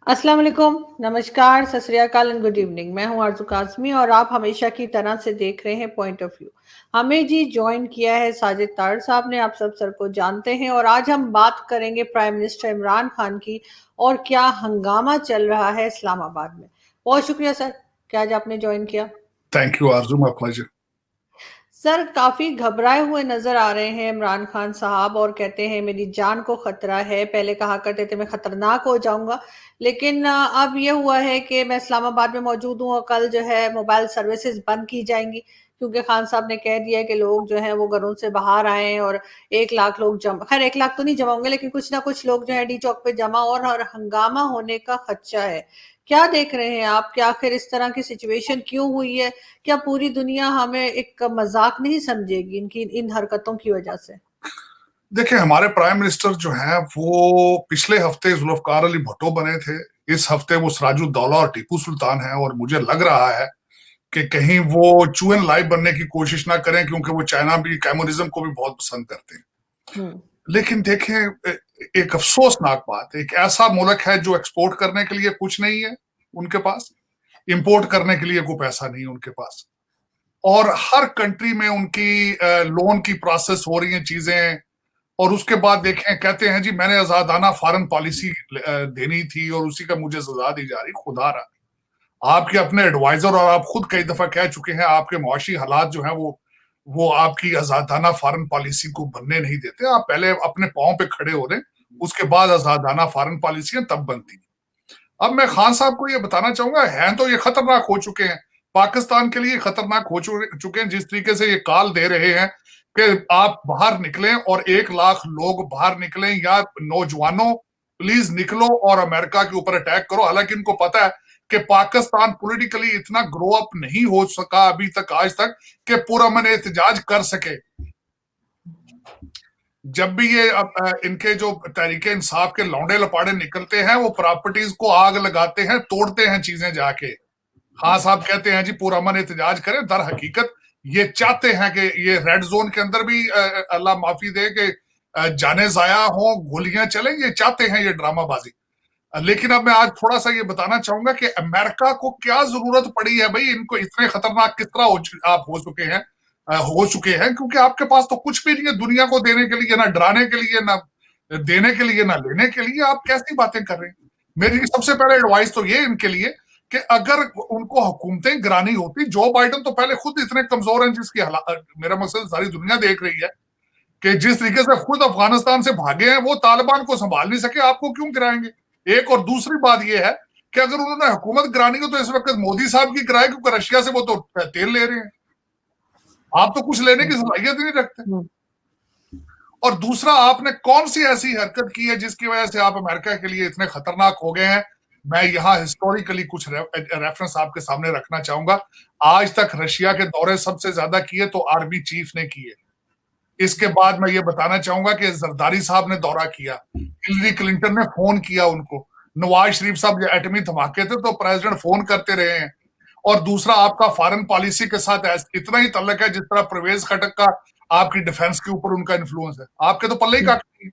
अस्सलाम वालेकुम, नमस्कार, सत श्री अकाल एंड गुड इवनिंग। मैं हूं आरज़ू काज़मी और आप हमेशा की तरह से देख रहे हैं पॉइंट ऑफ व्यू। हमें जी जॉइन किया है साजिद तार साहब ने, आप सब सर को जानते हैं और आज हम बात करेंगे प्राइम मिनिस्टर इमरान खान की और क्या हंगामा चल रहा है इस्लामाबाद में। बहुत शुक्रिया सर कि आज आपने जॉइन किया। Thank you, Arzu. My pleasure. Sir काफी घबराए हुए नजर आ रहे हैं इमरान खान साहब और कहते हैं मेरी जान को खतरा है। पहले कहा करते थे मैं खतरनाक हो जाऊंगा, लेकिन अब ये हुआ है कि मैं इस्लामाबाद में मौजूद हूँ और कल जो है मोबाइल सर्विसेज बंद की जाएंगी, क्योंकि खान साहब ने कह दिया है कि लोग जो हैं वो घरों से बाहर आए और 1 लाख लोग जमा, खैर 1 लाख तो नहीं जमा होंगे, लेकिन कुछ ना कुछ लोग जो है डी चौक पे जमा और हंगामा होने का खदशा है। क्या देख रहे हैं आप कि आखिर इस तरह की सिचुएशन क्यों हुई है? क्या पूरी दुनिया हमें एक मजाक नहीं समझेगी इनकी इन हरकतों की वजह से? देखिए, हमारे प्राइम मिनिस्टर जो हैं वो पिछले हफ्ते जुल्फकार अली भुट्टो बने थे। इस हफ्ते वो सिराजुद्दौला और टीपू सुल्तान हैं और मुझे लग रहा है कि कहीं वो चूएन लाई बनने की कोशिश ना करें, क्योंकि वो चाइना भी कम्युनिज्म को भी बहुत पसंद करते हैं। हम्म। लेकिन देखें, एक अफसोसनाक बात, एक ऐसा मुल्क है जो एक्सपोर्ट करने के लिए कुछ नहीं है उनके पास, इंपोर्ट करने के लिए कोई पैसा नहीं है उनके पास, और हर कंट्री में उनकी लोन की प्रोसेस हो रही है चीजें। और उसके बाद देखें, कहते हैं जी मैंने आजादाना फॉरेन पॉलिसी देनी थी और उसी का मुझे सजा दी जा रही। खुदारा, आपके अपने एडवाइजर और आप खुद कई दफा कह चुके हैं आपके मुआशी हालात जो हैं वो आपकी आजादाना फॉरेन पॉलिसी को बनने नहीं देते। आप पहले अपने पांव पे खड़े हो रहे, उसके बाद आजादाना फॉरेन पॉलिसियां तब बनती। अब मैं खान साहब को ये बताना चाहूंगा, हैं तो ये खतरनाक हो चुके हैं, पाकिस्तान के लिए खतरनाक हो चुके हैं, जिस तरीके से ये काल दे रहे हैं कि आप बाहर निकलें और 1 लाख लोग बाहर निकलें, या नौजवानों प्लीज निकलो और अमेरिका के ऊपर अटैक करो। हालांकि इनको पता है कि पाकिस्तान पॉलिटिकली इतना ग्रो अप नहीं हो सका अभी तक, आज तक, कि पुरअमन एहतजाज कर सके। जब भी ये इनके जो तहरीके इंसाफ के लौंडे लपाड़े निकलते हैं, वो प्रॉपर्टीज को आग लगाते हैं, तोड़ते हैं चीजें जाके। हाँ साहब कहते हैं जी पुरअमन एहतजाज करें, दर हकीकत ये चाहते हैं कि ये रेड जोन के अंदर भी अल्लाह माफी दे कि जाने जाया हो, गोलियां चलें, ये चाहते हैं ये ड्रामाबाजी। लेकिन अब मैं आज थोड़ा सा ये बताना चाहूंगा कि अमेरिका को क्या जरूरत पड़ी है भाई, इनको इतने खतरनाक किस तरह आप हो चुके हैं, क्योंकि आपके पास तो कुछ भी नहीं है दुनिया को देने के लिए, ना डराने के लिए, ना देने के लिए, ना लेने के लिए। आप कैसी बातें कर रहे हैं? मेरी सबसे पहले एडवाइस तो ये इनके लिए कि अगर उनको हुकूमतें गिरानी होती, जो बाइडन तो पहले खुद इतने कमजोर हैं, जिसकी मेरा मकसद सारी दुनिया देख रही है कि जिस तरीके से खुद अफगानिस्तान से भागे हैं, वो तालिबान को संभाल नहीं सके, आपको क्यों गिराएंगे? एक और दूसरी बात यह है कि अगर उन्होंने हुकूमत गिरानी हो तो इस वक्त मोदी साहब की गिराए, क्योंकि रशिया से वो तो तेल ले रहे हैं। आप तो कुछ लेने की सलाहियत ही नहीं रखते। और दूसरा, आपने कौन सी ऐसी हरकत की है जिसकी वजह से आप अमेरिका के लिए इतने खतरनाक हो गए हैं? मैं यहां हिस्टोरिकली कुछ रेफरेंस आपके सामने रखना चाहूंगा। आज तक रशिया के दौरे सबसे ज्यादा किए तो आर्मी चीफ ने किए। इसके बाद मैं ये बताना चाहूंगा कि जरदारी साहब ने दौरा किया, हिलरी क्लिंटन ने फोन किया उनको, नवाज शरीफ साहब जब एटमी धमाके थे तो प्रेसिडेंट फोन करते रहे हैं। और दूसरा, आपका फॉरेन पॉलिसी के साथ इतना ही तल्लक है जिस तरह परवेज खटक का आपकी डिफेंस के ऊपर उनका इन्फ्लुएंस है, आपके तो पल्ले ही काट नहीं।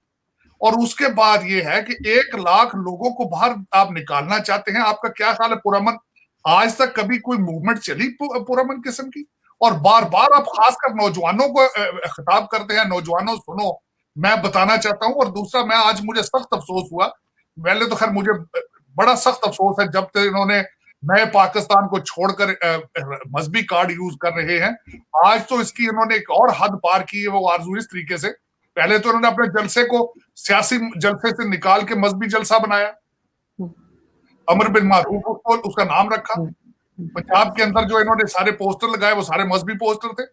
और उसके बाद ये है कि 1 लाख लोगों को बाहर आप निकालना चाहते हैं। आपका क्या ख्याल है पुरअमन, आज तक कभी कोई मूवमेंट चली पुरअमन किस्म की? और बार बार आप खासकर नौजवानों को खिताब करते हैं, नौजवानों सुनो। मैं बताना चाहता हूं, और दूसरा, मैं आज मुझे सख्त अफसोस हुआ, पहले तो खैर मुझे बड़ा सख्त अफसोस है जब तक इन्होंने नए पाकिस्तान को छोड़कर मजहबी कार्ड यूज कर रहे हैं। आज तो इसकी इन्होंने एक और हद पार की है, वो आरजू, इस तरीके से पहले तो इन्होंने अपने जलसे को सियासी जलसे से निकाल के मजहबी जलसा बनाया, अमर बिन मारूफ को उसका नाम रखा। पंजाब के अंदर जो इन्होंने सारे पोस्टर लगाए वो सारे मजहबी पोस्टर थे।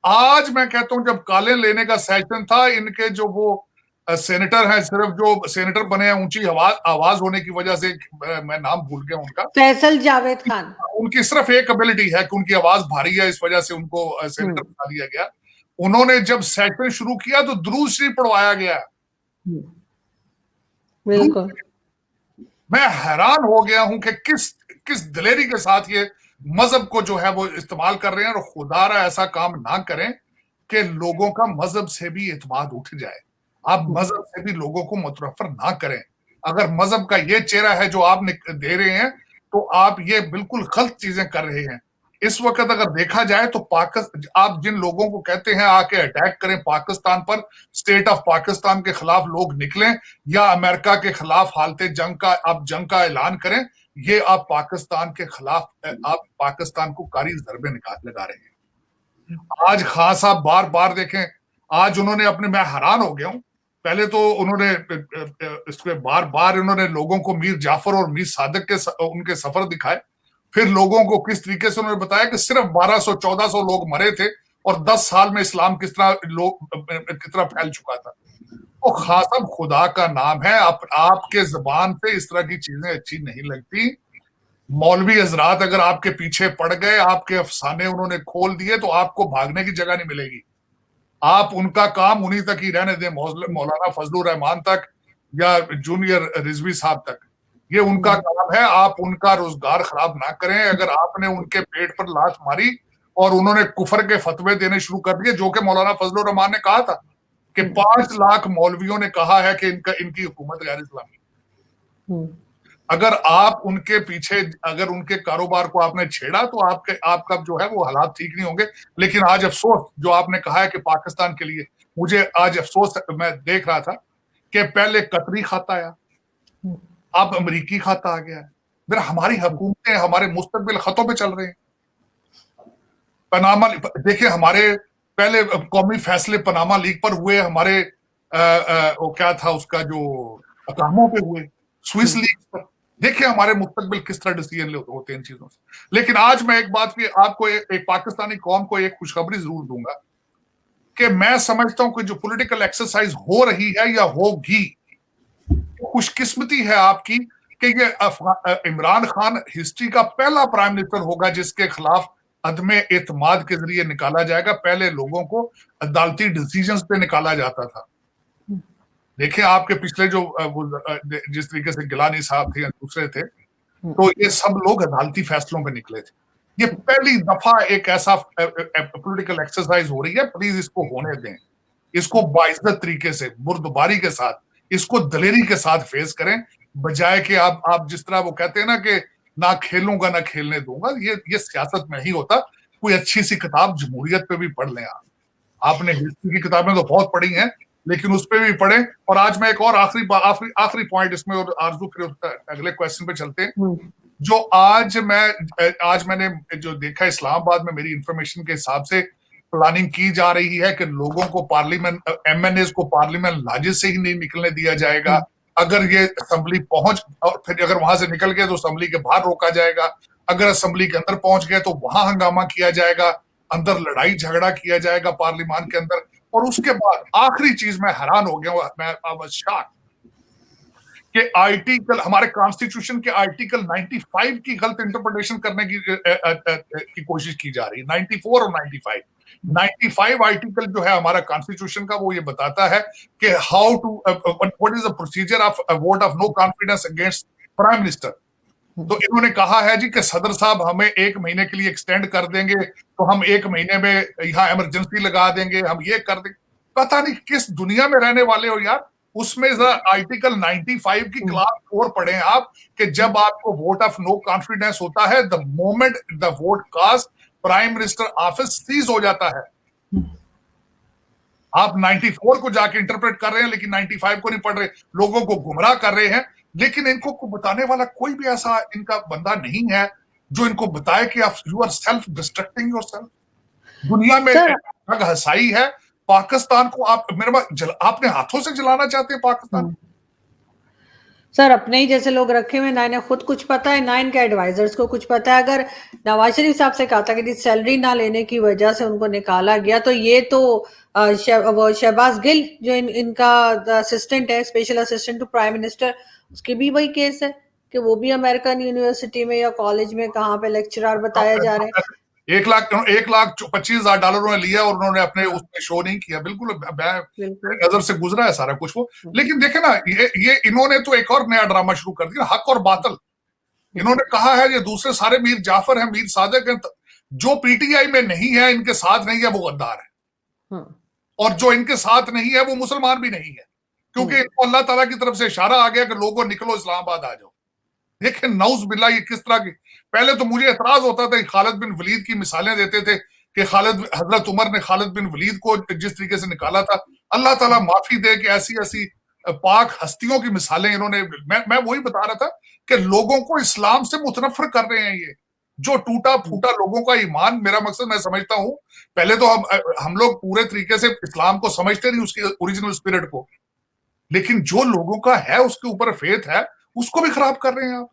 आज मैं कहता हूं, जब काले लेने का सेशन था, इनके जो वो सेनेटर हैं, सिर्फ जो सेनेटर बने हैं ऊंची आवाज होने की वजह से, मैं नाम भूल गया उनका, फैसल जावेद खान। उनकी सिर्फ एक एबिलिटी है कि उनकी आवाज भारी है, इस वजह से उनको सेनेटर बना दिया गया। उन्होंने जब सेशन शुरू किया तो दुरूद शरीफ पढ़वाया गया। बिल्कुल। मैं हैरान हो गया हूं कि किस किस दिलेरी के साथ ये मजहब को जो है वो इस्तेमाल कर रहे हैं। और खुदारा ऐसा काम ना करें कि लोगों का मजहब से भी इत्मीनान उठ जाए। आप मजहब से भी लोगों को मुतरफर ना करें। अगर मजहब का ये चेहरा है जो आप दे रहे हैं, तो आप ये बिल्कुल गलत चीजें कर रहे हैं। इस वक्त अगर देखा जाए तो आप जिन लोगों को कहते हैं आके अटैक करें पाकिस्तान पर, स्टेट ऑफ पाकिस्तान के खिलाफ लोग निकलें या अमेरिका के खिलाफ हालते जंग का आप जंग का ऐलान करें, ये आप पाकिस्तान के खिलाफ आप पाकिस्तान को कारी ज़रबे लगा रहे हैं। आज खान साहब बार बार देखें, आज उन्होंने अपने, मैं हैरान हो गया हूं, पहले तो उन्होंने इसके बार बार उन्होंने लोगों को मीर जाफर और मीर सादिक के उनके सफर दिखाए, फिर लोगों को किस तरीके से उन्होंने बताया कि सिर्फ 1200-1400 लोग मरे थे और 10 साल में इस्लाम कितना फैल चुका था। तो खान साहब खुदा का नाम है, आपके जबान से इस तरह की चीजें अच्छी नहीं लगती। मौलवी हजरात अगर आपके पीछे पड़ गए, आपके अफसाने उन्होंने खोल दिए, तो आपको भागने की जगह नहीं मिलेगी। आप उनका काम उन्हीं तक ही रहने दें, मौलाना फजलुर रहमान तक या जूनियर रिजवी साहब तक, ये उनका काम है। आप उनका रोजगार खराब ना करें। अगर आपने उनके पेट पर लात मारी और उन्होंने कुफर के फतवे देने शुरू कर दिए, जो कि मौलाना फजलुर रहमान ने कहा था कि 5 लाख मौलवियों ने कहा है कि इनकी हुकूमत गैर इस्लामी। अगर आप उनके पीछे, अगर उनके कारोबार को आपने छेड़ा, तो आपका जो है वो हालात ठीक नहीं होंगे। लेकिन आज अफसोस, जो आपने कहा है कि पाकिस्तान के लिए, मुझे आज अफसोस, मैं देख रहा था कि पहले कतरी खाता आया, अब अमरीकी खाता आ गया है। फिर हमारी हुकूमतें हमारे मुस्तकबिल खतों पे चल रहे हैं। पनामा देखिए, हमारे पहले कौमी फैसले पनामा लीग पर हुए, हमारे वो क्या था उसका जो अकामों पे हुए, स्विस लीग पर। देखिए हमारे मुस्तकबिल किस तरह डिसीजन होते हैं इन चीजों से। लेकिन आज मैं एक बात की आपको, एक पाकिस्तानी कौम को एक खुशखबरी जरूर दूंगा कि मैं समझता हूं कि जो पॉलिटिकल एक्सरसाइज हो रही है या होगी, खुशकिस्मती है आपकी कि ये इमरान खान हिस्ट्री का पहला प्राइम मिनिस्टर होगा जिसके खिलाफ अदम एतमाद के जरिए निकाला जाएगा। पहले लोगों को अदालती डिसीजंस पे निकाला जाता था। देखिए आपके पिछले जो जिस तरीके से गिलानी साहब थे या दूसरे थे, तो ये सब लोग अदालती फैसलों पे निकले थे। ये पहली दफा एक ऐसा पॉलिटिकल एक्सरसाइज हो रही है। प्लीज इसको होने दें, इसको बाइज्जत तरीके से, बुर्दबारी के साथ, इसको दलेरी के साथ फेस करें, बजाय कि आप जिस तरह वो कहते हैं ना कि ना खेलूंगा ना खेलने दूंगा। ये सियासत में ही होता। कोई अच्छी सी किताब जमहूरियत पे भी पढ़ लें। आपने हिस्ट्री की किताबें तो बहुत पढ़ी हैं, लेकिन उस पर भी पढ़ें। और आज मैं एक और आखिरी पॉइंट इसमें, और आरजू फिर अगले क्वेश्चन पे चलते हैं। जो आज मैंने जो देखा, इस्लामाबाद में मेरी इंफॉर्मेशन के हिसाब से प्लानिंग की जा रही है कि लोगों को पार्लियामेंट, एमएनएस को पार्लियामेंट लाजे से ही नहीं निकलने दिया जाएगा। अगर ये असेंबली पहुंच, और फिर अगर वहां से निकल गए तो असेंबली के बाहर रोका जाएगा। अगर असेंबली के अंदर पहुंच गए तो वहां हंगामा किया जाएगा, अंदर लड़ाई झगड़ा किया जाएगा पार्लियामान के अंदर। और उसके बाद आखिरी चीज, मैं हैरान हो गया, मैं कि आर्टिकल, हमारे कॉन्स्टिट्यूशन के आर्टिकल 95 की गलत इंटरप्रिटेशन करने की कोशिश की जा रही है। 94 और 95 आर्टिकल जो है हमारा कॉन्स्टिट्यूशन का, वो ये बताता है कि how to, what is the procedure of vote of no confidence against prime minister. तो इन्होंने कहा है जी कि सदर साहब हमें 1 महीने के लिए एक्सटेंड कर देंगे, तो हम 1 महीने में यहाँ इमरजेंसी लगा देंगे, हम ये कर देंगे। पता नहीं किस दुनिया में रहने वाले हो यार। उसमें आर्टिकल 95 की क्लास 4 पढ़े आप, कि जब आपको वोट ऑफ नो कॉन्फिडेंस होता है, the moment the vote cast, prime minister office cease हो जाता है। आप 94 को जाके इंटरप्रेट कर रहे हैं, लेकिन 95 को नहीं पढ़ रहे, लोगों को गुमराह कर रहे हैं। लेकिन इनको बताने वाला कोई भी ऐसा इनका बंदा नहीं है जो इनको बताए कि आप, you are self destructing yourself. दुनिया में जग हसाई है। पाकिस्तान को आप आपने हाथों से जलाना चाहते हैं पाकिस्तान। सर अपने ही जैसे लोग रखे हुए, ना इन्हें खुद कुछ पता है, ना इनके एडवाइजर्स को कुछ पता है। अगर नवाज शरीफ साहब से कहा था कि सैलरी ना लेने की वजह से उनको निकाला गया, तो ये तो वो शहबाज गिल जो इनका असिस्टेंट है, special assistant to prime minister, उसकी भी वही केस है कि वो भी अमेरिकन यूनिवर्सिटी में या कॉलेज में कहाँ पे लेक्चरर बताया जा रहे हैं। $1,25,000 में लिया और उन्होंने अपने उसमें शो नहीं किया। बिल्कुल नजर से गुजरा है सारा कुछ वो। लेकिन देखे ना, ये इन्होंने तो एक और नया ड्रामा शुरू कर दिया, हक और बातल। इन्होंने कहा है ये दूसरे सारे मीर जाफर हैं, मीर सादिक हैं, जो पीटीआई में नहीं है, इनके साथ नहीं है, वो गद्दार है। और जो इनके साथ नहीं है वो मुसलमान भी नहीं है। क्योंकि इनको अल्लाह ताला की तरफ से इशारा आ गया कि लोगों निकलो इस्लामाबाद आ जाओ। देखें नौज बिल्ला ये किस तरह की, पहले तो मुझे एतराज होता था कि खालिद बिन वलीद की मिसालें देते थे कि खालिद हजरत उमर ने खालिद बिन वलीद को जिस तरीके से निकाला था, अल्लाह ताला माफी दे कि ऐसी ऐसी पाक हस्तियों की मिसालें इन्होंने, मैं वही बता रहा था कि लोगों को इस्लाम से मुतनफर कर रहे हैं ये जो टूटा फूटा लोगों का ईमान। मेरा मकसद मैं समझता हूं पहले तो हम लोग पूरे तरीके से इस्लाम को समझते नहीं उसके ओरिजिनल स्पिरिट को, लेकिन जो लोगों का है उसके ऊपर फेथ है उसको भी खराब कर रहे हैं आप।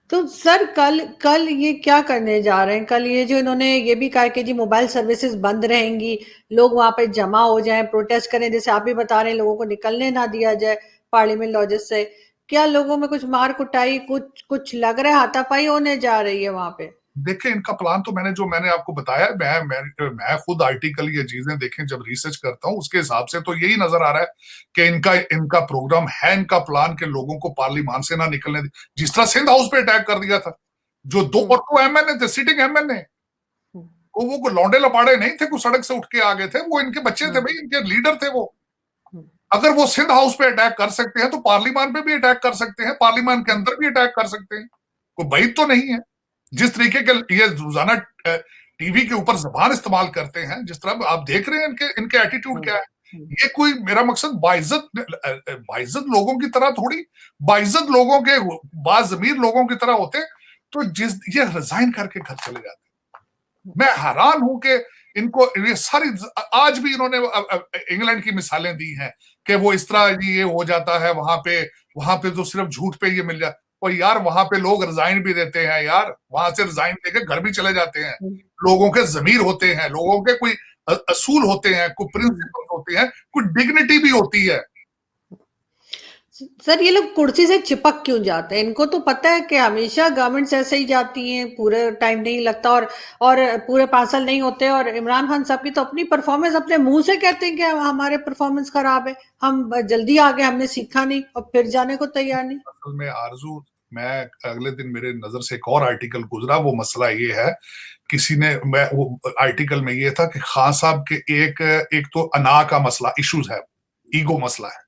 तो सर कल कल ये क्या करने जा रहे हैं? कल ये जो इन्होंने ये भी कहा कि जी मोबाइल सर्विसेज बंद रहेंगी, लोग वहां पे जमा हो जाएं, प्रोटेस्ट करें, जैसे आप भी बता रहे हैं लोगों को निकलने ना दिया जाए पार्लियामेंट लॉजेस से। क्या लोगों में कुछ मार कुटाई, कुछ कुछ लग रहा है हाथापाई होने जा रही है वहां पे? देखिए इनका प्लान तो मैंने आपको बताया, मैं खुद आर्टिकल ये चीजें देखें जब रिसर्च करता हूं उसके हिसाब से तो यही नजर आ रहा है कि इनका इनका प्रोग्राम है, इनका प्लान के लोगों को पार्लियामान से ना निकलने दे। जिस तरह सिंध हाउस पे अटैक कर दिया था, जो दो और तो एमएनए थे, सिटिंग एमएनए, वो लौंडे लपाड़े नहीं थे, कुछ सड़क से उठ के आ गए थे, वो इनके बच्चे थे भाई, इनके लीडर थे वो। अगर वो सिंध हाउस पे अटैक कर सकते हैं तो पार्लियामान पे भी अटैक कर सकते हैं, पार्लियामान के अंदर भी अटैक कर सकते हैं, कोई बैद तो नहीं है। जिस तरीके के ये रोजाना टीवी के ऊपर जबान इस्तेमाल करते हैं, जिस तरह आप देख रहे हैं इनके इनके एटीट्यूड क्या है, ये कोई, मेरा मकसद बाइज्जत लोगों की तरह थोड़ी, बाइज्जत लोगों के बाजमीर लोगों की तरह होते तो जिस ये रिजाइन करके घर चले जाते। मैं हैरान हूं कि इनको ये सारी, आज भी इन्होंने इंग्लैंड की मिसालें दी हैं कि वो इस तरह ये हो जाता है वहां पे तो सिर्फ झूठ पे ये मिल जाता। और यार वहां पे लोग रिजाइन भी देते हैं यार, वहां से रिजाइन देके घर भी चले जाते हैं। लोगों के जमीर होते हैं, लोगों के कोई असूल होते हैं, कोई प्रिंसिपल होते हैं, कोई डिग्निटी भी होती है। सर ये लोग कुर्सी से चिपक क्यों जाते हैं? इनको तो पता है कि हमेशा गवर्नमेंट्स ऐसे ही जाती हैं, पूरे टाइम नहीं लगता और पूरे 5 साल नहीं होते। और इमरान खान साहब की तो अपनी परफॉर्मेंस अपने मुंह से कहते हैं कि हमारे परफॉर्मेंस खराब है, हम जल्दी आ गए, हमने सीखा नहीं, और फिर जाने को तैयार नहीं। असल में आरजू, मैं अगले दिन मेरे नजर से एक और आर्टिकल गुजरा, वो मसला ये है, किसी ने, मैं वो आर्टिकल में ये था कि खान साहब के एक तो अना का मसला इश्यूज है, ईगो मसला है।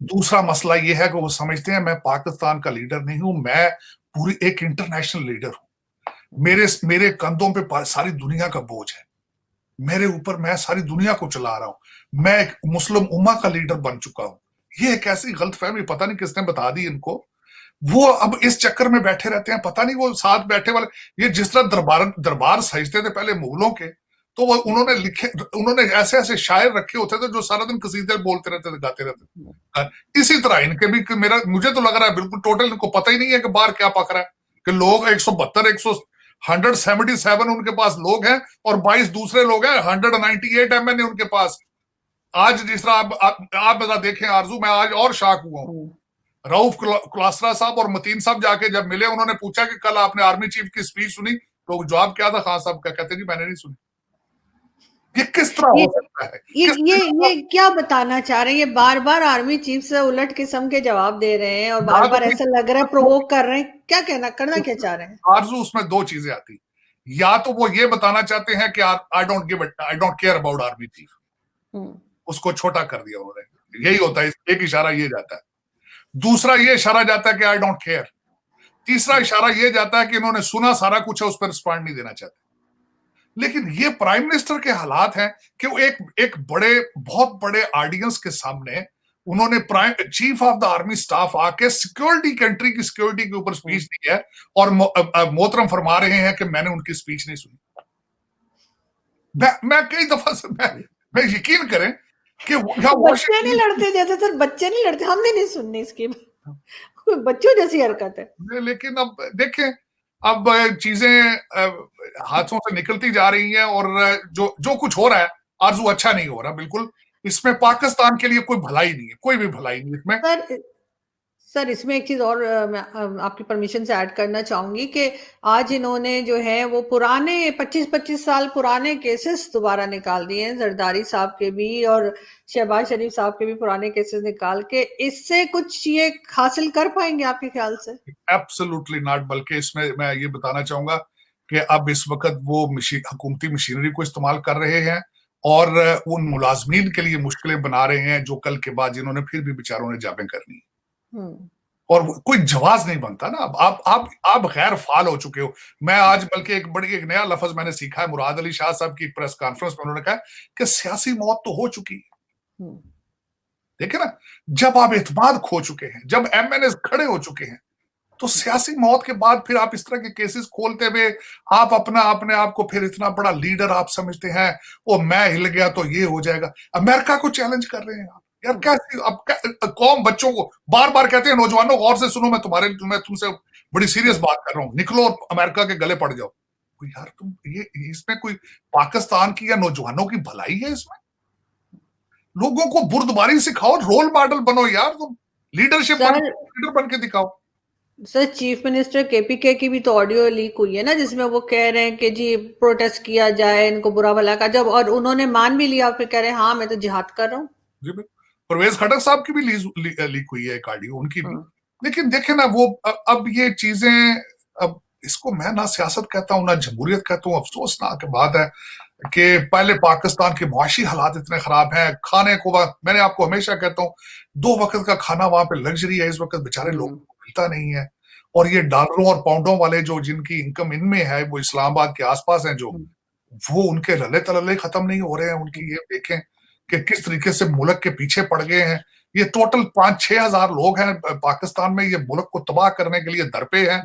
दूसरा मसला ये है कि वो समझते हैं मैं पाकिस्तान का लीडर नहीं हूं, मैं पूरी एक इंटरनेशनल लीडर हूं, मेरे मेरे कंधों पे सारी दुनिया का बोझ है, मेरे ऊपर, मैं सारी दुनिया को चला रहा हूं, मैं एक मुस्लिम उम्मा का लीडर बन चुका हूं। ये एक ऐसी गलतफहमी, पता नहीं किसने बता दी इनको, वो अब इस चक्कर में बैठे रहते हैं। पता नहीं वो साथ बैठे वाले, ये जिस तरह दरबार सजते थे पहले मुगलों के, तो वो उन्होंने ऐसे ऐसे शायर रखे होते थे जो सारा दिन कसीदे बोलते रहते थे, गाते रहते थे। इसी तरह इनके भी, मुझे तो लग रहा है बिल्कुल टोटल इनको पता ही नहीं है कि बाहर क्या पक रहा है, कि लोग 177 उनके पास लोग हैं और 22 दूसरे लोग हैं, 198 एमएनए उनके पास। आज जिस तरह आप बता देखें आरजू, मैं आज और शॉक हुआ हूं, रऊफ कुलासरा साहब और मतीन साहब जाके जब मिले, उन्होंने पूछा कि कल आपने आर्मी चीफ की स्पीच सुनी, तो जवाब क्या था खान साहब का, कहते जी मैंने नहीं सुनी। ये किस तरह ये हो सकता है? ये ये ये क्या बताना चाह रहे हैं? ये बार बार आर्मी चीफ से उलट किस्म के जवाब दे रहे हैं और बार बार ऐसा लग रहा है प्रोवोक कर रहे हैं। क्या करना क्या चाह रहे हैं? आरजू उसमें दो चीजें आती, या तो वो ये बताना चाहते हैं कि I don't care about army chief, उसको छोटा कर दिया उन्होंने, यही होता है, एक इशारा ये जाता है। दूसरा ये इशारा जाता है कि आई डोंट केयर। तीसरा इशारा ये जाता है कि इन्होंने सुना सारा कुछ है, उस पर रिस्पॉन्ड नहीं देना चाहते। लेकिन ये प्राइम मिनिस्टर के हालात हैं कि वो एक बहुत बड़े ऑडियंस के सामने उन्होंने chief of the army staff आके सिक्योरिटी, कंट्री की सिक्योरिटी के ऊपर स्पीच दी है, और मोहतरम फरमा रहे हैं कि मैंने उनकी स्पीच नहीं सुनी। मैं कई दफा से मैं यकीन करें कि बच्चे नहीं लड़ते जैसे, सर बच्चे नहीं लड़ते, हमने नहीं सुननी इसकी, बच्चों जैसी हरकत है। लेकिन अब देखें, अब चीजें हाथों से निकलती जा रही हैं, और जो जो कुछ हो रहा है आरजू अच्छा नहीं हो रहा बिल्कुल। इसमें पाकिस्तान के लिए कोई भलाई नहीं है, कोई भी भलाई नहीं इसमें। सर इसमें एक चीज़ और मैं आपकी परमिशन से ऐड करना चाहूंगी कि आज इन्होंने जो है वो पुराने 25-25 साल पुराने केसेस दोबारा निकाल दिए हैं, जरदारी साहब के भी और शहबाज शरीफ साहब के भी पुराने केसेस निकाल के। इससे कुछ ये हासिल कर पाएंगे आपके ख्याल से? Absolutely not. बल्कि इसमें मैं ये बताना चाहूंगा कि अब इस वक्त वो हुकूमती मशीनरी को इस्तेमाल कर रहे हैं, और उन मुलाजमीन के लिए मुश्किलें बना रहे हैं जो कल के बाद जिन्होंने फिर भी बेचारों ने जॉबें करनी है। और कोई जवाब नहीं बनता ना। आप गैर फाल हो चुके हो। मैं आज बल्कि एक नया लफ्ज मैंने सीखा है, मुराद अली शाह साहब की प्रेस कॉन्फ्रेंस में उन्होंने कहा कि सियासी मौत तो हो चुकी है। देखिए ना, जब आप इत्मीनान खो चुके हैं, जब एमएनए खड़े हो चुके हैं, तो सियासी मौत के बाद फिर आप इस तरह के केसेस खोलते हुए आप अपने आप को फिर इतना बड़ा लीडर आप समझते हैं, वो मैं हिल गया तो ये हो जाएगा। अमेरिका को चैलेंज कर रहे हैं आप यार। कैसे अब कौम बच्चों को बार बार कहते हैं, नौजवानों गौर से सुनो, मैं तुमसे बड़ी सीरियस बात कर रहा हूं, निकलो और अमेरिका के गले पड़ जाओ। यार तुम ये इसमें कोई पाकिस्तान की या नौजवानों की भलाई है? इसमें लोगों को बुर्दबारी सिखाओ, रोल मॉडल बनो यार। तुम लीडरशिप लीडर बन के दिखाओ। सर, चीफ मिनिस्टर केपीके की भी तो ऑडियो लीक हुई है ना, जिसमें वो कह रहे हैं कि जी प्रोटेस्ट किया जाए, इनको बुरा भला का, जब और उन्होंने मान भी लिया, फिर कह रहे हैं हाँ मैं तो जिहाद कर रहा हूँ। जी परवेज खटक साहब की भी लीक हुई है एक ऑडियो, उनकी भी। लेकिन देखे ना, वो अब ये चीजें, अब इसको मैं ना सियासत कहता हूँ ना जमहूरियत कहता हूँ। अफसोसनाक बात है कि पहले पाकिस्तान के मुआशी हालात इतने खराब हैं, खाने को मैंने आपको हमेशा कहता हूँ 2 वक्त का खाना वहां पे लग्जरी है, इस वक्त बेचारे लोगों को मिलता नहीं है। और ये डॉलरों और पाउंडों वाले जो जिनकी इनकम इनमें है, वो इस्लामाबाद के आसपास हैं, जो वो उनके लले तलले खत्म नहीं हो रहे हैं उनकी। ये देखें कि किस तरीके से मुल्क के पीछे पड़ गए हैं। ये टोटल 5-6 हजार लोग हैं पाकिस्तान में, ये मुल्क को तबाह करने के लिए दरपे हैं,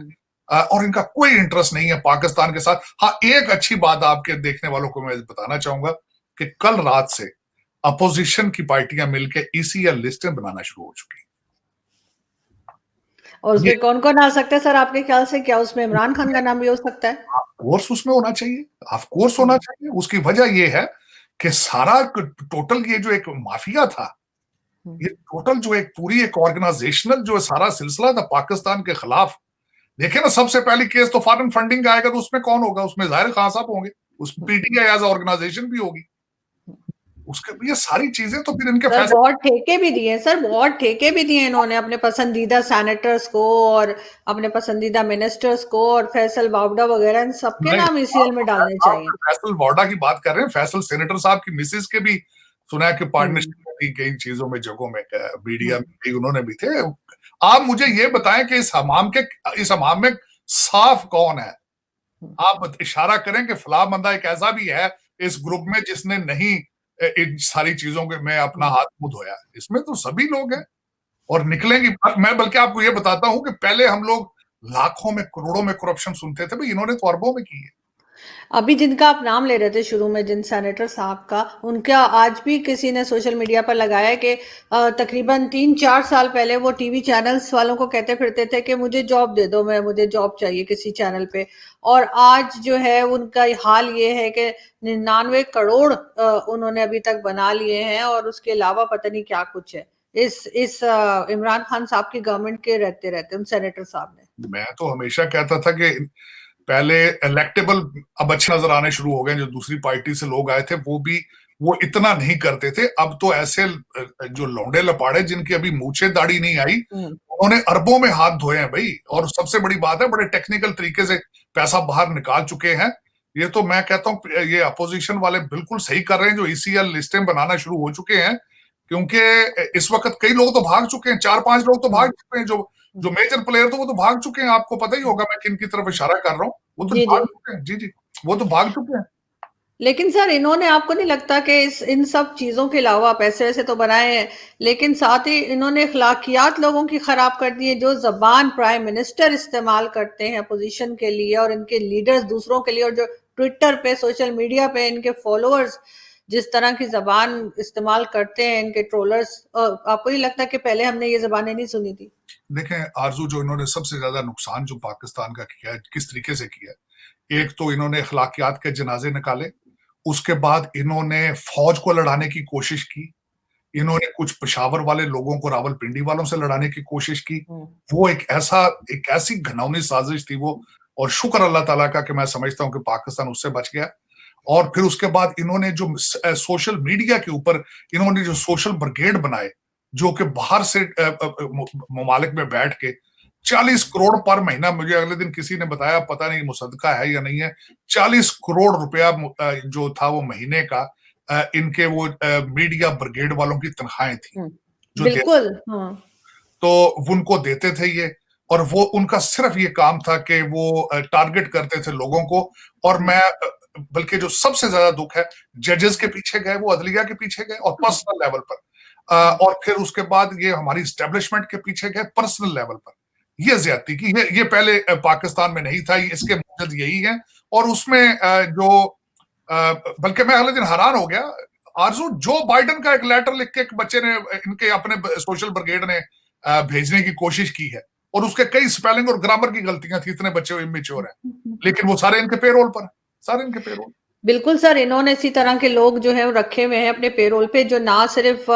और इनका कोई इंटरेस्ट नहीं है पाकिस्तान के साथ। हाँ, एक अच्छी बात आपके देखने वालों को मैं बताना चाहूंगा कि कल रात से अपोजिशन की पार्टियां मिलकर ईसीएल लिस्टें बनाना शुरू हो चुकी। और उसमें कौन कौन आ सकता है सर आपके ख्याल से? क्या उसमें इमरान खान का नाम भी हो सकता है? ऑफकोर्स उसमें होना चाहिए, ऑफकोर्स होना चाहिए। उसकी वजह यह है कि सारा टोटल ये जो एक माफिया था, ये टोटल जो एक पूरी एक ऑर्गेनाइजेशनल जो सारा सिलसिला था पाकिस्तान के खिलाफ। देखिए ना, सबसे पहली केस तो फॉरेन फंडिंग आएगा, तो उसमें कौन होगा? उसमें जाहिर खान साहब होंगे, उसमें पीटीआई एज ऑर्गेनाइजेशन भी होगी। उसके ये सारी चीजें तो फिर इनके फैसले, बहुत ठेके भी दिए सर, बहुत ठेके भी दिए इन्होंने अपने पसंदीदा सेनेटर्स को और अपने पसंदीदा मिनिस्टर्स को, और फैसल वावडा वगैरह, इन सबके नाम ईसीएल में डालने चाहिए। फैसल वावडा की बात कर रहे हैं, फैसल सेनेटर साहब की मिसेज के भी सुना है कि पार्टनरशिप होती कई चीजों में, जगहों में, मीडिया में उन्होंने भी थे। आप मुझे ये बताएं कि इस हमाम में साफ कौन है? आप इशारा करें कि फला बंदा एक ऐसा भी है इस ग्रुप में जिसने नहीं इन सारी चीजों के में अपना हाथ मुंह धोया। इसमें तो सभी लोग हैं और निकलेंगे। मैं बल्कि आपको ये बताता हूं कि पहले हम लोग लाखों में करोड़ों में करप्शन सुनते थे, भाई इन्होंने तो अरबों में की है। अभी जिनका आप नाम ले रहे थे शुरू में, जिन सेनेटर साहब का, उनका आज भी किसी ने सोशल मीडिया पर लगाया कि तकरीबन 3-4 साल पहले वो टीवी चैनल्स वालों को कहते फिरते थे कि मुझे जॉब दे दो, मुझे जॉब चाहिए किसी चैनल पे। और आज जो है उनका हाल ये है कि 99 करोड़ उन्होंने अभी तक बना लिए हैं, और उसके अलावा पता नहीं क्या कुछ है इस इमरान खान साहब की गवर्नमेंट के रहते रहते उन सेनेटर साहब ने। मैं तो हमेशा कहता था कि पहले इलेक्टेबल अब अच्छे नजर आने शुरू हो गए, जो दूसरी पार्टी से लोग आए थे वो इतना नहीं करते थे। अब तो ऐसे जो लौंडे लपाड़े जिनकी अभी मूछे दाढ़ी नहीं आई, उन्होंने अरबों में हाथ धोए हैं भाई। और सबसे बड़ी बात है, बड़े टेक्निकल तरीके से पैसा बाहर निकाल चुके हैं। ये तो मैं कहता हूँ ये अपोजिशन वाले बिल्कुल सही कर रहे हैं जो ईसीएल लिस्टें बनाना शुरू हो चुके हैं, क्योंकि इस वक्त कई लोग तो भाग चुके हैं, 4-5 लोग तो भाग चुके हैं, जो मेजर प्लेयर तो वो तो भाग चुके हैं। आपको पता ही होगा मैं किन की तरफ इशारा कर रहा हूँ। वो तो भाग चुके हैं। जी, वो तो भाग चुके हैं। लेकिन सर, इन्होंने, आपको नहीं लगता कि इन सब चीजों के अलावा पैसे वैसे तो बनाए हैं, लेकिन साथ ही इन्होंने अखलाकियात लोगों की खराब कर दी है? जो जबान प्राइम मिनिस्टर इस्तेमाल करते हैं अपोजिशन के लिए और इनके लीडर्स दूसरों के लिए, और जो ट्विटर पे, सोशल मीडिया पे इनके फॉलोअर्स जिस तरह की जबान इस्तेमाल करते हैं, इनके ट्रोलर्स, आपको नहीं लगता कि पहले हमने ये जबानें नहीं सुनी थी? देखें आरजू, जो इन्होंने सबसे ज्यादा नुकसान जो पाकिस्तान का किया है, किस तरीके से किया है, एक तो इन्होंने अखलाकियात के जनाजे निकाले, उसके बाद इन्होंने फौज को लड़ाने की कोशिश की, इन्होंने कुछ पेशावर वाले लोगों को रावलपिंडी वालों से लड़ाने की कोशिश की। वो एक ऐसी घिनौनी साजिश थी वो, और शुक्र अल्लाह ताला का कि मैं समझता हूं कि पाकिस्तान उससे बच गया। और फिर उसके बाद इन्होंने जो सोशल मीडिया के ऊपर इन्होंने जो सोशल ब्रिगेड बनाए, जो कि बाहर से ममालिक में बैठ के 40 करोड़ पर महीना, मुझे अगले दिन किसी ने बताया, पता नहीं मुसद्दका है या नहीं है, 40 करोड़ रुपया जो था वो महीने का इनके वो मीडिया ब्रिगेड वालों की तनख्वाहें थी जो बिल्कुल, हाँ। तो उनको देते थे ये, और वो उनका सिर्फ ये काम था कि वो टारगेट करते थे लोगों को। और मैं बल्कि जो सबसे ज्यादा दुख है, जजेस के पीछे गए, वो अदलिया के पीछे गए और पर्सनल लेवल पर, और फिर उसके बाद ये हमारी स्टैब्लिशमेंट के पीछे गए पर्सनल लेवल पर। ये ज्यादती की, ये पहले पाकिस्तान में नहीं था, इसके मुजद यही है। और उसमें बल्कि मैं अगले दिन हैरान हो गया, आरजू जो बाइडन का एक लेटर लिख के एक बच्चे ने इनके अपने सोशल ब्रिगेड ने भेजने की कोशिश की है, और उसके कई स्पेलिंग और ग्रामर की गलतियां थी, इतने बच्चे इमेच्योर हैं, लेकिन वो सारे इनके पेरोल पर, सारे इनके पेरोल। बिल्कुल सर, इन्होंने इसी तरह के लोग जो है वो रखे हुए हैं अपने पेरोल पे, जो ना सिर्फ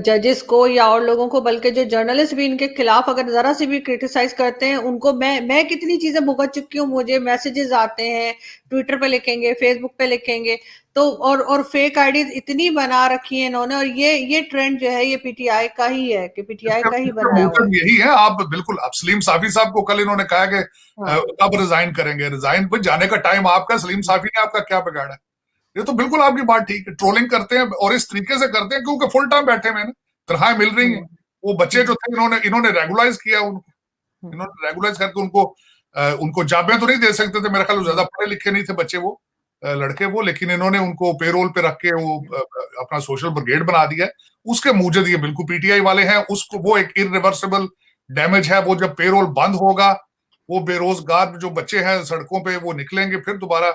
जजेस को या और लोगों को, बल्कि जो जर्नलिस्ट भी इनके खिलाफ अगर जरा से भी क्रिटिसाइज करते हैं उनको, मैं कितनी चीजें भुगत चुकी हूँ, मुझे मैसेजेस आते हैं, ट्विटर पे लिखेंगे, फेसबुक पे लिखेंगे, तो और फेक आईडीज इतनी बना रखी है इन्होंने। और ये ट्रेंड जो है ये पीटीआई का ही है, कि पीटीआई का ही बनाया हुआ है। यही है। आप बिल्कुल, आप सलीम साफी साहब को कल इन्होंने कहा कि कब रिजाइन करेंगे, रिजाइन पर जाने का टाइम आपका, सलीम साफी ने आपका क्या बिगाड़ा है? ये तो बिल्कुल आपकी बात ठीक है, ट्रोलिंग करते हैं और इस तरीके से करते हैं क्योंकि फुल टाइम बैठे हुए हैं, तनख्वाहें मिल रही हैं। वो बच्चे जो थे इन्होंने रेगुलाइज किया, उनको इन्होंने रेगुलाइज करके उनको जाबे तो नहीं दे सकते थे, मेरे ख्याल ज्यादा पढ़े लिखे नहीं थे बच्चे वो, लड़के वो, लेकिन इन्होंने उनको पेरोल पे रख के वो अपना सोशल ब्रिगेड बना दिया। उसके मूजद ये बिल्कुल पीटीआई वाले हैं, उसको वो एक इरिवर्सिबल डैमेज है। वो जब पेरोल बंद होगा, वो बेरोजगार जो बच्चे हैं सड़कों पे वो निकलेंगे फिर दोबारा,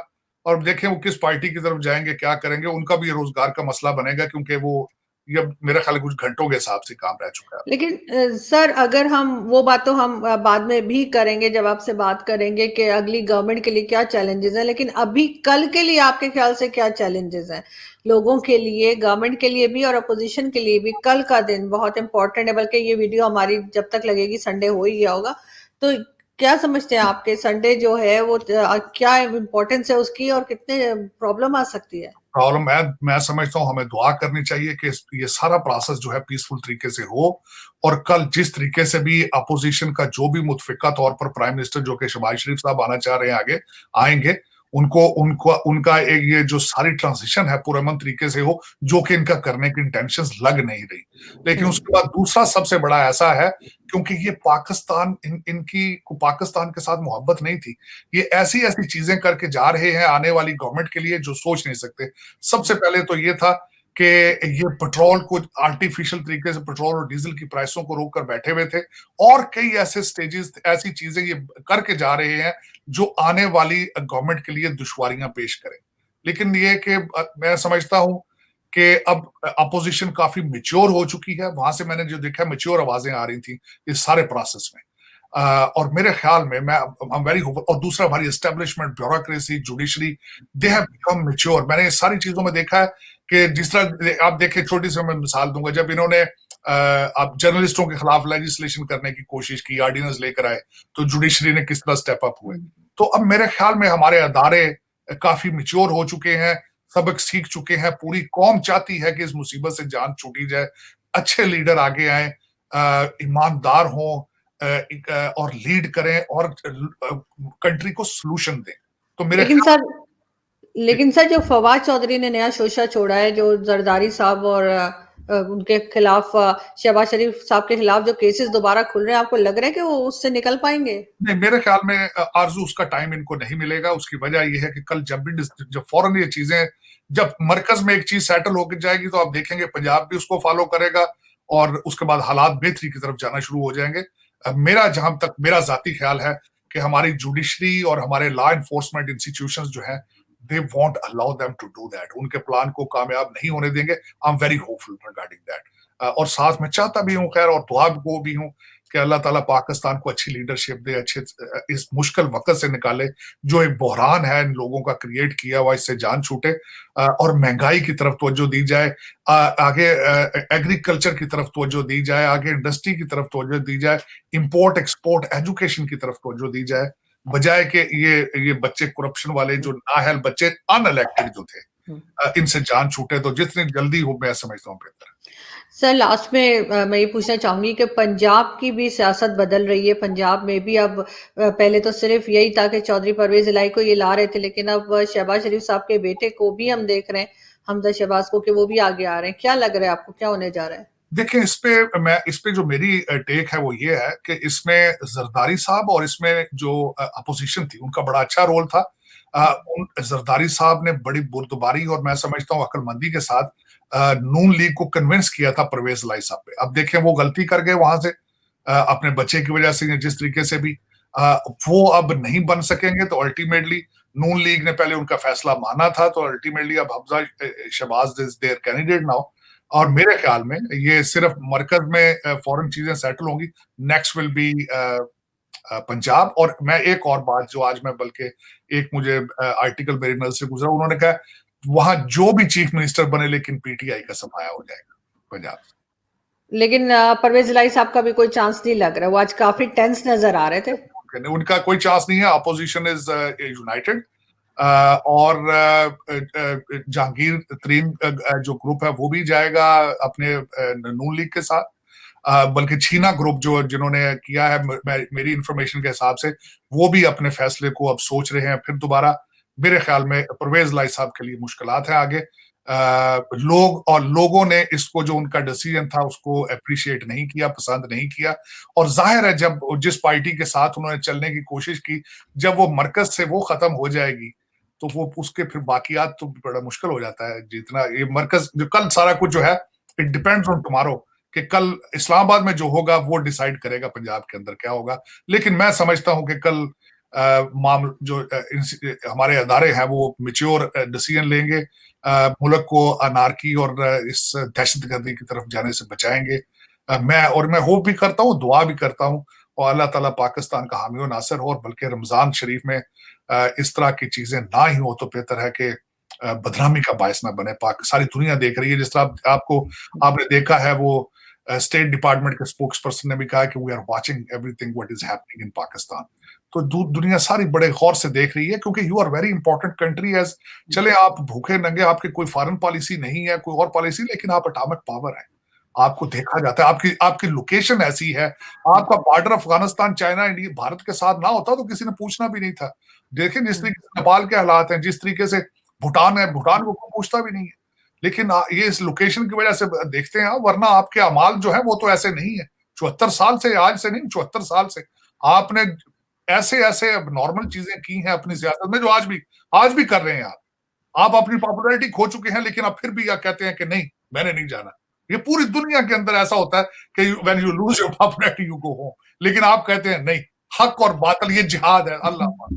और देखें वो किस पार्टी की तरफ जाएंगे, क्या करेंगे, उनका भी रोजगार का मसला बनेगा, क्योंकि वो ये मेरे ख्याल कुछ घंटों के हिसाब से काम रह चुका है। लेकिन सर, अगर हम वो बात तो हम बाद में भी करेंगे जब आपसे बात करेंगे कि अगली गवर्नमेंट के लिए क्या चैलेंजेस हैं, लेकिन अभी कल के लिए आपके ख्याल से क्या चैलेंजेस हैं लोगों के लिए, गवर्नमेंट के लिए भी और अपोजिशन के लिए भी? कल का दिन बहुत इंपॉर्टेंट है, बल्कि ये वीडियो हमारी जब तक लगेगी संडे हो ही गया होगा। तो क्या समझते हैं आपके संडे जो है वो क्या इम्पोर्टेंस है उसकी, और कितने प्रॉब्लम आ सकती है? प्रॉब्लम मैं समझता हूं हमें दुआ करनी चाहिए कि ये सारा प्रोसेस जो है पीसफुल तरीके से हो, और कल जिस तरीके से भी अपोजिशन का जो भी मुतफिका तौर पर प्राइम मिनिस्टर जो कि शहबाज शरीफ साहब आना चाह रहे हैं आगे आएंगे, उनको उनको उनका एक ये जो सारी ट्रांजिशन है पुरअमन तरीके से हो, जो कि इनका करने की इंटेंशंस लग नहीं रही। लेकिन उसके बाद दूसरा सबसे बड़ा ऐसा है, क्योंकि ये पाकिस्तान इनकी पाकिस्तान के साथ मोहब्बत नहीं थी, ये ऐसी ऐसी चीजें करके जा रहे हैं आने वाली गवर्नमेंट के लिए जो सोच नहीं सकते। सबसे पहले तो ये था कि ये पेट्रोल को आर्टिफिशियल तरीके से, पेट्रोल और डीजल की प्राइसों को रोक कर बैठे हुए थे, और कई ऐसे स्टेजेस, ऐसी चीजें ये करके जा रहे हैं जो आने वाली गवर्नमेंट के लिए दुश्वारियां पेश करें। लेकिन ये कि मैं समझता हूं कि अब अपोजिशन काफी मेच्योर हो चुकी है, वहां से मैंने जो देखा मेच्योर आवाजें आ रही थी इस सारे प्रोसेस में। और मेरे ख्याल में मैं वेरी होपफुल। और दूसरा, हमारी establishment, bureaucracy, judiciary, they have become mature. मैंने इस सारी चीजों में देखा है कि जिस तरह आप देखें, छोटी सी मैं मिसाल दूंगा, जब इन्होंने आप जर्नलिस्टों के खिलाफ लेजिस्लेशन करने की कोशिश की, ऑर्डिनेंस लेकर आए, तो जुडिशरी ने किस तरह स्टेप अप हुए। तो अब मेरे ख्याल में हमारे अदारे काफी मैच्योर हो चुके हैं, सबक सीख चुके हैं, पूरी कौम चाहती है कि इस मुसीबत से जान छूटी जाए, अच्छे लीडर आगे आए, ईमानदार हों, और लीड करें और कंट्री को सोल्यूशन दें। तो मेरे लेकिन सर लेकिन सर, जो फवाद चौधरी ने नया शोशा छोड़ा है, जो जरदारी साहब और उनके खिलाफ, शहबाज शरीफ साहब के खिलाफ जो केसेस दोबारा खुल रहे हैं, आपको लग रहा है कि वो उससे निकल पाएंगे? नहीं, मेरे ख्याल में आरजू उसका टाइम इनको नहीं मिलेगा। उसकी वजह यह है कि कल जब फौरन ये चीजें, जब मरकज में एक चीज सेटल होकर जाएगी, तो आप देखेंगे पंजाब भी उसको फॉलो करेगा, और उसके बाद हालात बेहतरी की तरफ जाना शुरू हो जाएंगे। मेरा जहां तक मेरा जाती ख्याल है कि हमारी जुडिशरी और हमारे लॉ एनफोर्समेंट इंस्टीट्यूशंस जो हैं, they won't allow them to do that. उनके प्लान को कामयाब नहीं होने देंगे। I am very hopeful regarding that. और साथ में चाहता भी हूँ खैर, और दुआ को भी हूँ कि अल्लाह ताला पाकिस्तान को अच्छी लीडरशिप दे, अच्छे इस मुश्किल वक्त से निकाले, जो एक बहरान है इन लोगों का क्रिएट किया हुआ, इससे जान छूटे, और महंगाई की तरफ तवज्जो दी जाए, आगे एग्रीकल्चर की तरफ तवज्जो दी जाए, आगे इंडस्ट्री की तरफ तवज्जो दी जाए, इंपोर्ट एक्सपोर्ट एजुकेशन की तरफ तवज्जो दी जाए, बजाय के ये बच्चे करप्शन वाले, जो नाअहल बच्चे, अनइलेक्टेड जो थे, इनसे जान छूटे, तो जितनी जल्दी हो मैं समझता हूँ बेहतर। सर, लास्ट में मैं ये पूछना चाहूंगी कि पंजाब की भी सियासत बदल रही है। पंजाब में भी अब पहले तो सिर्फ यही था कि चौधरी परवेज इलाही को ये ला रहे थे, लेकिन अब शहबाज शरीफ साहब के बेटे को भी हम देख रहे हैं हमजा शहबाज को कि वो भी आगे आ रहे हैं। क्या लग रहा है आपको, क्या होने जा रहा है? देखिए, इस पे जो मेरी टेक है वो ये है कि इसमें जरदारी साहब और इसमें जो अपोजिशन थी उनका बड़ा अच्छा रोल था। उन जरदारी साहब ने बड़ी बुर्दबारी और मैं समझता हूँ अक्लमंदी के साथ नून लीग को कन्विंस किया था परवेज लाई साहब पे। अब देखें वो गलती कर गए वहां से, अपने बच्चे की वजह से, जिस तरीके से भी वो अब नहीं बन सकेंगे। तो अल्टीमेटली नून लीग ने पहले उनका फैसला माना था, तो अल्टीमेटली अब Hamza Shehbaz is their candidate now. और मेरे ख्याल में ये सिर्फ मरकज में फौरन चीजें सेटल होंगी। Next will be Punjab. और मैं एक और बात जो आज मैं बल्कि एक मुझे आर्टिकल मेरी नजर से गुजरा, उन्होंने कहा वहां जो भी चीफ मिनिस्टर बने लेकिन पीटीआई का सफाया हो जाएगा पंजाब। लेकिन परवेज इलाही साहब का भी कोई चांस नहीं लग रहा, वो आज काफी टेंस नजर आ रहे थे। उनका कोई चांस नहीं है। Opposition is United. और जहांगीर तरीन जो ग्रुप है वो भी जाएगा अपने नून लीग के साथ। बल्कि छीना ग्रुप जो जिन्होंने किया है, मेरी इंफॉर्मेशन के हिसाब से वो भी अपने फैसले को अब सोच रहे हैं फिर दोबारा। मेरे ख्याल में परवेज लाई साहब के लिए मुश्किलात है आगे। लोगों ने इसको, जो उनका डिसीजन था, उसको अप्रिशिएट नहीं किया, पसंद नहीं किया। और जाहिर है जब जिस पार्टी के साथ उन्होंने चलने की कोशिश की, जब वो मरकज से वो खत्म हो जाएगी तो वो उसके फिर बाकियात तो बड़ा मुश्किल हो जाता है। जितना ये मरकज जो कल सारा कुछ जो है, इट डिपेंड्स ऑन टुमारो, कि कल इस्लामाबाद में जो होगा वो डिसाइड करेगा पंजाब के अंदर क्या होगा। लेकिन मैं समझता हूं कि कल जो हमारे अदारे हैं वो मिच्योर डिसीजन लेंगे, मुल्क को अनारकी और इस दहशतगर्दी की तरफ जाने से बचाएंगे। मैं होप भी करता हूँ, दुआ भी करता हूँ, और अल्लाह ताला पाकिस्तान का हामी और नासिर हो। और बल्कि रमजान शरीफ में इस तरह की चीजें ना ही हो तो बेहतर है कि बदनामी का बायस ना बने। सारी दुनिया देख रही है, जिस तरह आपने देखा है, वो स्टेट डिपार्टमेंट के स्पोक्स पर्सन ने भी कहा कि we are watching everything what is happening in Pakistan. तो दुनिया सारी बड़े गौर से देख रही है, क्योंकि you are very important country. एज चले आप भूखे नंगे, आपकी कोई फॉरेन पॉलिसी नहीं है, कोई और पॉलिसी, लेकिन आप एटॉमिक पावर है, आपको देखा जाता है, आपकी आपकी लोकेशन ऐसी है। आपका border Afghanistan, China, India, Bharat के साथ ना होता तो किसी ने पूछना भी नहीं था। देखें जिस तरीके से नेपाल के हालात हैं, जिस तरीके से भूटान है, भूटान को कोई पूछता भी नहीं है। लेकिन ये इस लोकेशन की वजह से देखते हैं, वरना आपके अमाल जो है वो तो ऐसे नहीं है। 74 साल से, आज से नहीं, 74 साल से आपने ऐसे ऐसे नॉर्मल चीजें की हैं अपनी सियासत में, जो आज भी कर रहे हैं आप अपनी पॉपुलैरिटी खो चुके हैं, लेकिन आप फिर भी कहते हैं कि नहीं, मैंने नहीं जाना। ये पूरी दुनिया के अंदर ऐसा होता है कि when you lose your popularity you go home, लेकिन आप कहते हैं नहीं, हक और बातिल ये जिहाद है। अल्लाह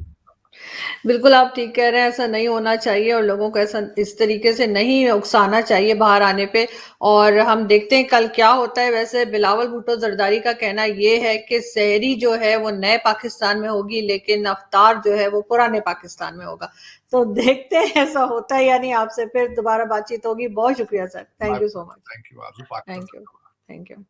बिल्कुल, आप ठीक कह रहे हैं, ऐसा नहीं होना चाहिए और लोगों को ऐसा इस तरीके से नहीं उकसाना चाहिए बाहर आने पे। और हम देखते हैं कल क्या होता है। वैसे बिलावल भुट्टो जरदारी का कहना ये है कि सहरी जो है वो नए पाकिस्तान में होगी, लेकिन अफ्तार जो है वो पुराने पाकिस्तान में होगा। तो देखते हैं ऐसा होता है या नहीं। आपसे फिर दोबारा बातचीत होगी। बहुत शुक्रिया sir, thank you so much. Thank you. Thank you, thank you.